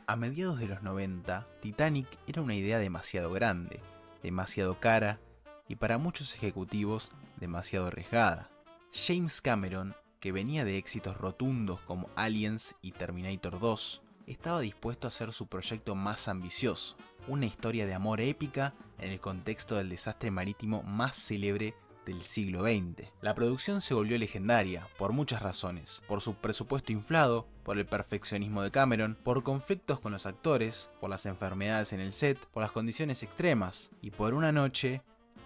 A mediados de los 90, Titanic era una idea demasiado grande, demasiado cara y para muchos ejecutivos demasiado arriesgada. James Cameron, que venía de éxitos rotundos como Aliens y Terminator 2, estaba dispuesto a hacer su proyecto más ambicioso, una historia de amor épica en el contexto del desastre marítimo más célebre del siglo XX. La producción se volvió legendaria por muchas razones, por su presupuesto inflado, por el perfeccionismo de Cameron, por conflictos con los actores, por las enfermedades en el set, por las condiciones extremas y por una noche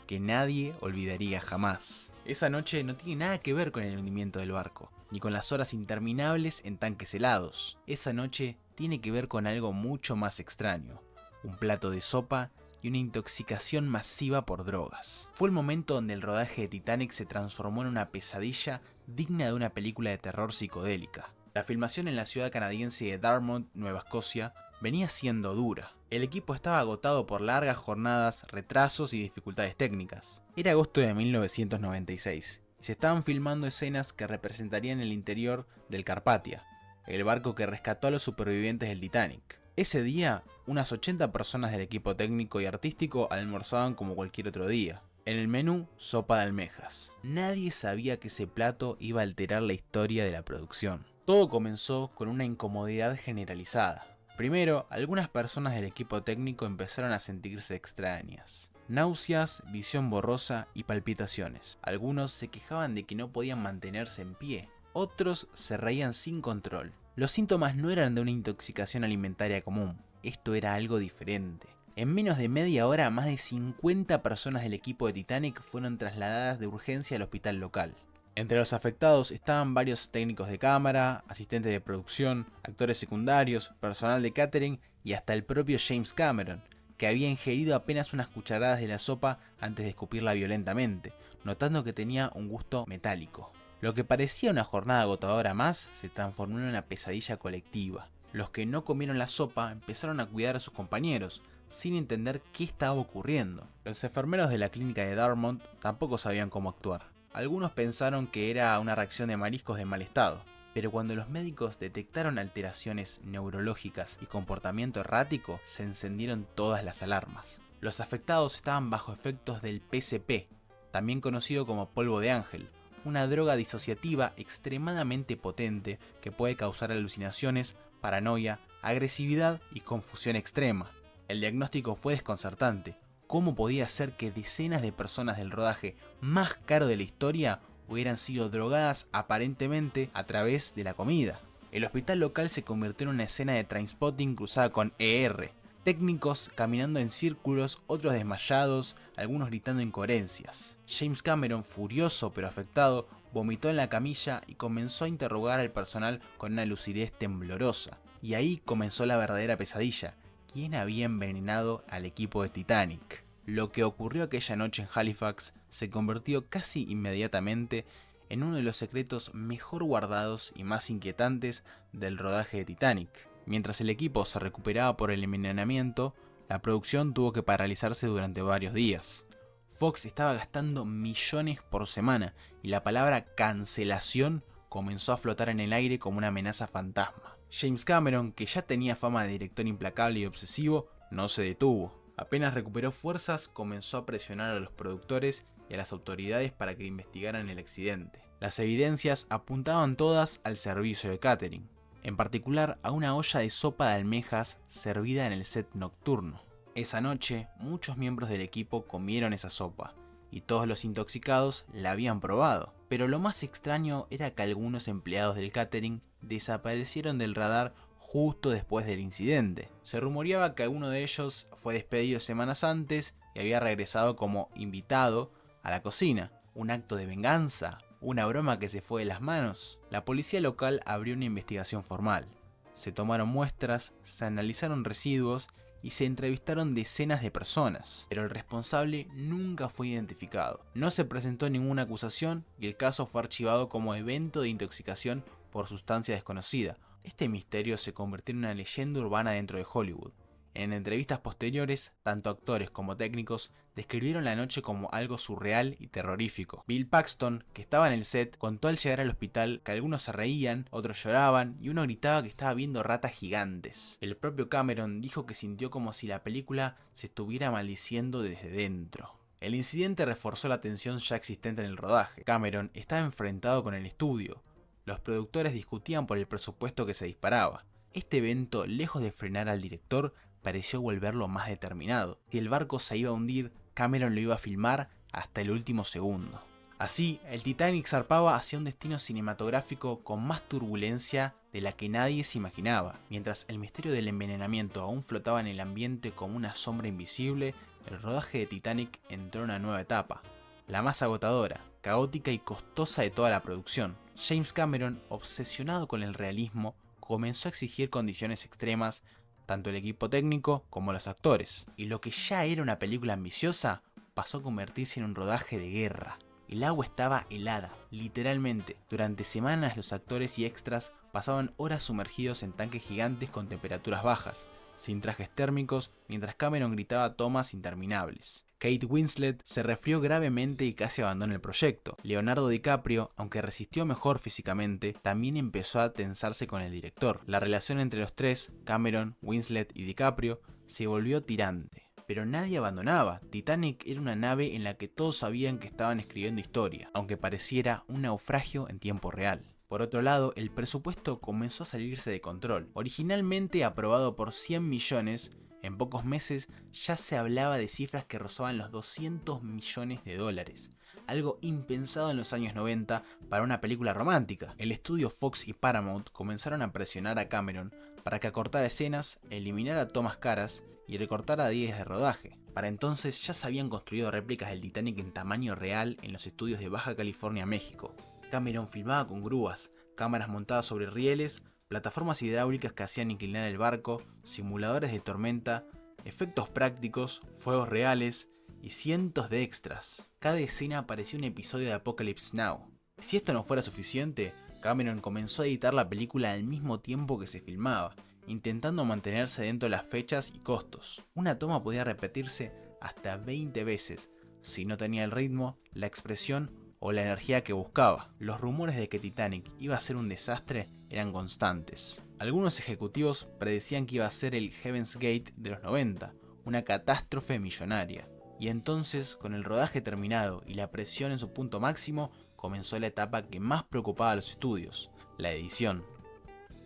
que nadie olvidaría jamás. Esa noche no tiene nada que ver con el hundimiento del barco, ni con las horas interminables en tanques helados. Esa noche tiene que ver con algo mucho más extraño, un plato de sopa y una intoxicación masiva por drogas. Fue el momento donde el rodaje de Titanic se transformó en una pesadilla digna de una película de terror psicodélica. La filmación en la ciudad canadiense de Dartmouth, Nueva Escocia, venía siendo dura. El equipo estaba agotado por largas jornadas, retrasos y dificultades técnicas. Era agosto de 1996 y se estaban filmando escenas que representarían el interior del Carpathia, el barco que rescató a los supervivientes del Titanic. Ese día, unas 80 personas del equipo técnico y artístico almorzaban como cualquier otro día. En el menú, sopa de almejas. Nadie sabía que ese plato iba a alterar la historia de la producción. Todo comenzó con una incomodidad generalizada. Primero, algunas personas del equipo técnico empezaron a sentirse extrañas. Náuseas, visión borrosa y palpitaciones. Algunos se quejaban de que no podían mantenerse en pie. Otros se reían sin control. Los síntomas no eran de una intoxicación alimentaria común. Esto era algo diferente. En menos de media hora, más de 50 personas del equipo de Titanic fueron trasladadas de urgencia al hospital local. Entre los afectados estaban varios técnicos de cámara, asistentes de producción, actores secundarios, personal de catering y hasta el propio James Cameron, que había ingerido apenas unas cucharadas de la sopa antes de escupirla violentamente, notando que tenía un gusto metálico. Lo que parecía una jornada agotadora más se transformó en una pesadilla colectiva. Los que no comieron la sopa empezaron a cuidar a sus compañeros, sin entender qué estaba ocurriendo. Los enfermeros de la clínica de Dartmouth tampoco sabían cómo actuar. Algunos pensaron que era una reacción de mariscos de mal estado, pero cuando los médicos detectaron alteraciones neurológicas y comportamiento errático, se encendieron todas las alarmas. Los afectados estaban bajo efectos del PCP, también conocido como polvo de ángel, una droga disociativa extremadamente potente que puede causar alucinaciones, paranoia, agresividad y confusión extrema. El diagnóstico fue desconcertante. ¿Cómo podía ser que decenas de personas del rodaje más caro de la historia hubieran sido drogadas aparentemente a través de la comida? El hospital local se convirtió en una escena de Trainspotting cruzada con ER. Técnicos caminando en círculos, otros desmayados, algunos gritando incoherencias. James Cameron, furioso pero afectado, vomitó en la camilla y comenzó a interrogar al personal con una lucidez temblorosa. Y ahí comenzó la verdadera pesadilla. ¿Quién había envenenado al equipo de Titanic? Lo que ocurrió aquella noche en Halifax se convirtió casi inmediatamente en uno de los secretos mejor guardados y más inquietantes del rodaje de Titanic. Mientras el equipo se recuperaba por el envenenamiento, la producción tuvo que paralizarse durante varios días. Fox estaba gastando millones por semana y la palabra cancelación comenzó a flotar en el aire como una amenaza fantasma. James Cameron, que ya tenía fama de director implacable y obsesivo, no se detuvo. Apenas recuperó fuerzas, comenzó a presionar a los productores y a las autoridades para que investigaran el accidente. Las evidencias apuntaban todas al servicio de catering, en particular a una olla de sopa de almejas servida en el set nocturno. Esa noche, muchos miembros del equipo comieron esa sopa, y todos los intoxicados la habían probado. Pero lo más extraño era que algunos empleados del catering desaparecieron del radar justo después del incidente. Se rumoreaba que alguno de ellos fue despedido semanas antes y había regresado como invitado a la cocina. ¿Un acto de venganza? ¿Una broma que se fue de las manos? La policía local abrió una investigación formal. Se tomaron muestras, se analizaron residuos y se entrevistaron decenas de personas, pero el responsable nunca fue identificado. No se presentó ninguna acusación y el caso fue archivado como evento de intoxicación por sustancia desconocida. Este misterio se convirtió en una leyenda urbana dentro de Hollywood. En entrevistas posteriores, tanto actores como técnicos describieron la noche como algo surreal y terrorífico. Bill Paxton, que estaba en el set, contó al llegar al hospital que algunos se reían, otros lloraban y uno gritaba que estaba viendo ratas gigantes. El propio Cameron dijo que sintió como si la película se estuviera maldiciendo desde dentro. El incidente reforzó la tensión ya existente en el rodaje. Cameron estaba enfrentado con el estudio. Los productores discutían por el presupuesto que se disparaba. Este evento, lejos de frenar al director, pareció volverlo más determinado. Si el barco se iba a hundir, Cameron lo iba a filmar hasta el último segundo. Así, el Titanic zarpaba hacia un destino cinematográfico con más turbulencia de la que nadie se imaginaba. Mientras el misterio del envenenamiento aún flotaba en el ambiente como una sombra invisible, el rodaje de Titanic entró en una nueva etapa, la más agotadora, caótica y costosa de toda la producción. James Cameron, obsesionado con el realismo, comenzó a exigir condiciones extremas tanto el equipo técnico como los actores, y lo que ya era una película ambiciosa pasó a convertirse en un rodaje de guerra. El agua estaba helada, literalmente. Durante semanas los actores y extras pasaban horas sumergidos en tanques gigantes con temperaturas bajas, sin trajes térmicos, mientras Cameron gritaba tomas interminables. Kate Winslet se resfrió gravemente y casi abandonó el proyecto. Leonardo DiCaprio, aunque resistió mejor físicamente, también empezó a tensarse con el director. La relación entre los tres, Cameron, Winslet y DiCaprio, se volvió tirante. Pero nadie abandonaba. Titanic era una nave en la que todos sabían que estaban escribiendo historia, aunque pareciera un naufragio en tiempo real. Por otro lado, el presupuesto comenzó a salirse de control. Originalmente aprobado por 100 millones, en pocos meses ya se hablaba de cifras que rozaban los 200 millones de dólares. Algo impensado en los años 90 para una película romántica. El estudio Fox y Paramount comenzaron a presionar a Cameron para que acortara escenas, eliminara tomas caras y recortara días de rodaje. Para entonces ya se habían construido réplicas del Titanic en tamaño real en los estudios de Baja California, México. Cameron filmaba con grúas, cámaras montadas sobre rieles, plataformas hidráulicas que hacían inclinar el barco, simuladores de tormenta, efectos prácticos, fuegos reales y cientos de extras. Cada escena parecía un episodio de Apocalypse Now. Si esto no fuera suficiente, Cameron comenzó a editar la película al mismo tiempo que se filmaba, intentando mantenerse dentro de las fechas y costos. Una toma podía repetirse hasta 20 veces, si no tenía el ritmo, la expresión o la energía que buscaba. Los rumores de que Titanic iba a ser un desastre eran constantes. Algunos ejecutivos predecían que iba a ser el Heaven's Gate de los 90, una catástrofe millonaria. Y entonces, con el rodaje terminado y la presión en su punto máximo, comenzó la etapa que más preocupaba a los estudios, la edición.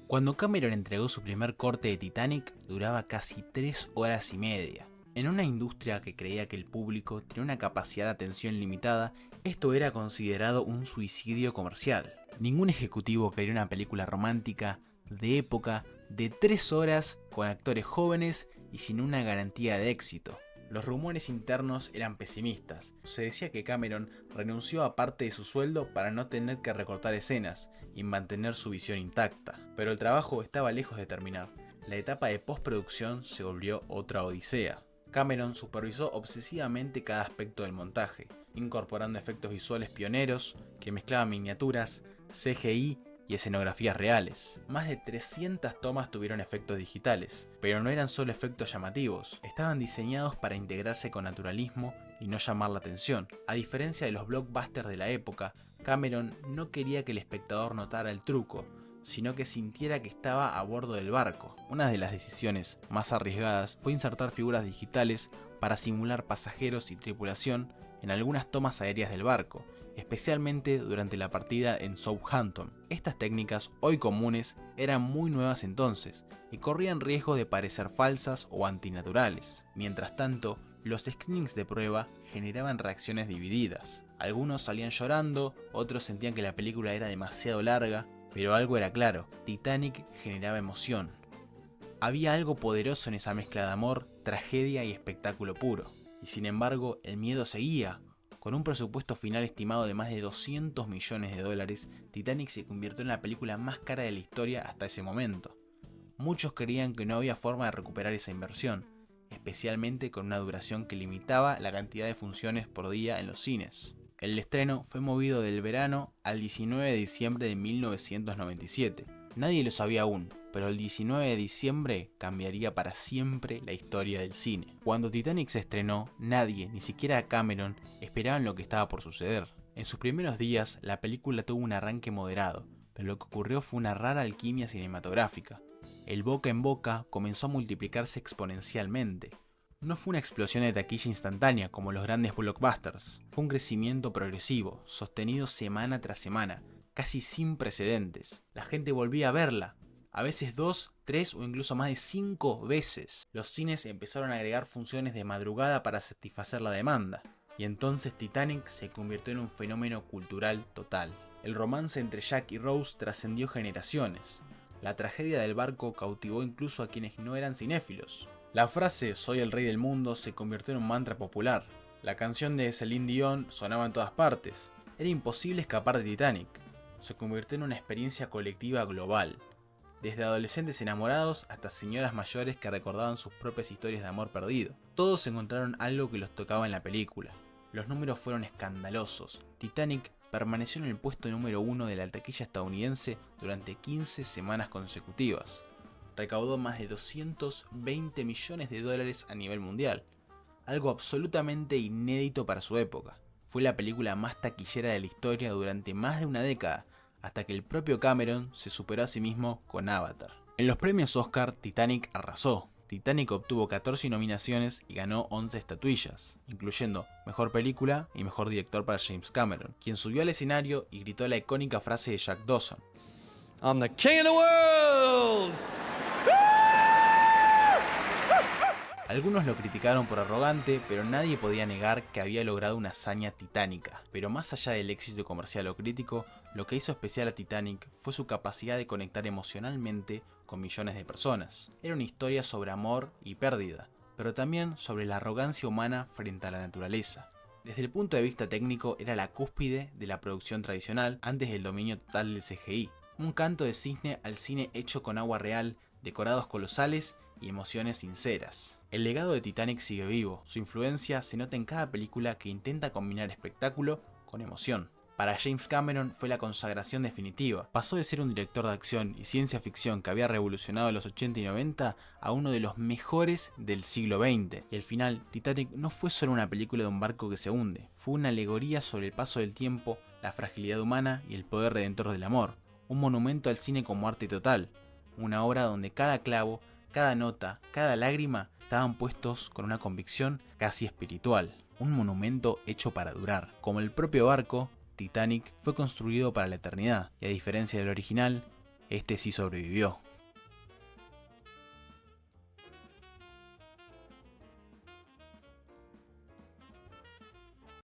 Cuando Cameron entregó su primer corte de Titanic, duraba casi 3 horas y media. En una industria que creía que el público tenía una capacidad de atención limitada, esto era considerado un suicidio comercial. Ningún ejecutivo quería una película romántica, de época, de 3 horas, con actores jóvenes y sin una garantía de éxito. Los rumores internos eran pesimistas. Se decía que Cameron renunció a parte de su sueldo para no tener que recortar escenas y mantener su visión intacta. Pero el trabajo estaba lejos de terminar. La etapa de postproducción se volvió otra odisea. Cameron supervisó obsesivamente cada aspecto del montaje, incorporando efectos visuales pioneros que mezclaban miniaturas, CGI y escenografías reales. Más de 300 tomas tuvieron efectos digitales, pero no eran solo efectos llamativos, estaban diseñados para integrarse con naturalismo y no llamar la atención. A diferencia de los blockbusters de la época, Cameron no quería que el espectador notara el truco, sino que sintiera que estaba a bordo del barco. Una de las decisiones más arriesgadas fue insertar figuras digitales para simular pasajeros y tripulación en algunas tomas aéreas del barco, especialmente durante la partida en Southampton. Estas técnicas, hoy comunes, eran muy nuevas entonces y corrían riesgo de parecer falsas o antinaturales. Mientras tanto, los screenings de prueba generaban reacciones divididas. Algunos salían llorando, otros sentían que la película era demasiado larga, pero algo era claro: Titanic generaba emoción. Había algo poderoso en esa mezcla de amor, tragedia y espectáculo puro. Y sin embargo, el miedo seguía. Con un presupuesto final estimado de más de 200 millones de dólares, Titanic se convirtió en la película más cara de la historia hasta ese momento. Muchos creían que no había forma de recuperar esa inversión, especialmente con una duración que limitaba la cantidad de funciones por día en los cines. El estreno fue movido del verano al 19 de diciembre de 1997, Nadie lo sabía aún, pero el 19 de diciembre cambiaría para siempre la historia del cine. Cuando Titanic se estrenó, nadie, ni siquiera Cameron, esperaban lo que estaba por suceder. En sus primeros días, la película tuvo un arranque moderado, pero lo que ocurrió fue una rara alquimia cinematográfica. El boca en boca comenzó a multiplicarse exponencialmente. No fue una explosión de taquilla instantánea como los grandes blockbusters, fue un crecimiento progresivo, sostenido semana tras semana, casi sin precedentes. La gente volvía a verla, a veces 2, 3 o incluso más de 5 veces. Los cines empezaron a agregar funciones de madrugada para satisfacer la demanda. Y entonces Titanic se convirtió en un fenómeno cultural total. El romance entre Jack y Rose trascendió generaciones. La tragedia del barco cautivó incluso a quienes no eran cinéfilos. La frase "soy el rey del mundo" se convirtió en un mantra popular. La canción de Celine Dion sonaba en todas partes. Era imposible escapar de Titanic. Se convirtió en una experiencia colectiva global. Desde adolescentes enamorados hasta señoras mayores que recordaban sus propias historias de amor perdido. Todos encontraron algo que los tocaba en la película. Los números fueron escandalosos. Titanic permaneció en el puesto número 1 de la taquilla estadounidense durante 15 semanas consecutivas. Recaudó más de 220 millones de dólares a nivel mundial, algo absolutamente inédito para su época. Fue la película más taquillera de la historia durante más de una década, hasta que el propio Cameron se superó a sí mismo con Avatar. En los premios Oscar, Titanic arrasó. Titanic obtuvo 14 nominaciones y ganó 11 estatuillas, incluyendo Mejor Película y Mejor Director para James Cameron, quien subió al escenario y gritó la icónica frase de Jack Dawson: I'm the king of the world! Algunos lo criticaron por arrogante, pero nadie podía negar que había logrado una hazaña titánica. Pero más allá del éxito comercial o crítico, lo que hizo especial a Titanic fue su capacidad de conectar emocionalmente con millones de personas. Era una historia sobre amor y pérdida, pero también sobre la arrogancia humana frente a la naturaleza. Desde el punto de vista técnico, era la cúspide de la producción tradicional antes del dominio total del CGI. Un canto de cisne al cine hecho con agua real, decorados colosales y emociones sinceras. El legado de Titanic sigue vivo, su influencia se nota en cada película que intenta combinar espectáculo con emoción. Para James Cameron fue la consagración definitiva. Pasó de ser un director de acción y ciencia ficción que había revolucionado los 80 y 90 a uno de los mejores del siglo XX. Y al final, Titanic no fue solo una película de un barco que se hunde, fue una alegoría sobre el paso del tiempo, la fragilidad humana y el poder redentor del amor. Un monumento al cine como arte total, una obra donde cada clavo, cada nota, cada lágrima estaban puestos con una convicción casi espiritual. Un monumento hecho para durar. Como el propio barco, Titanic fue construido para la eternidad, y a diferencia del original, este sí sobrevivió.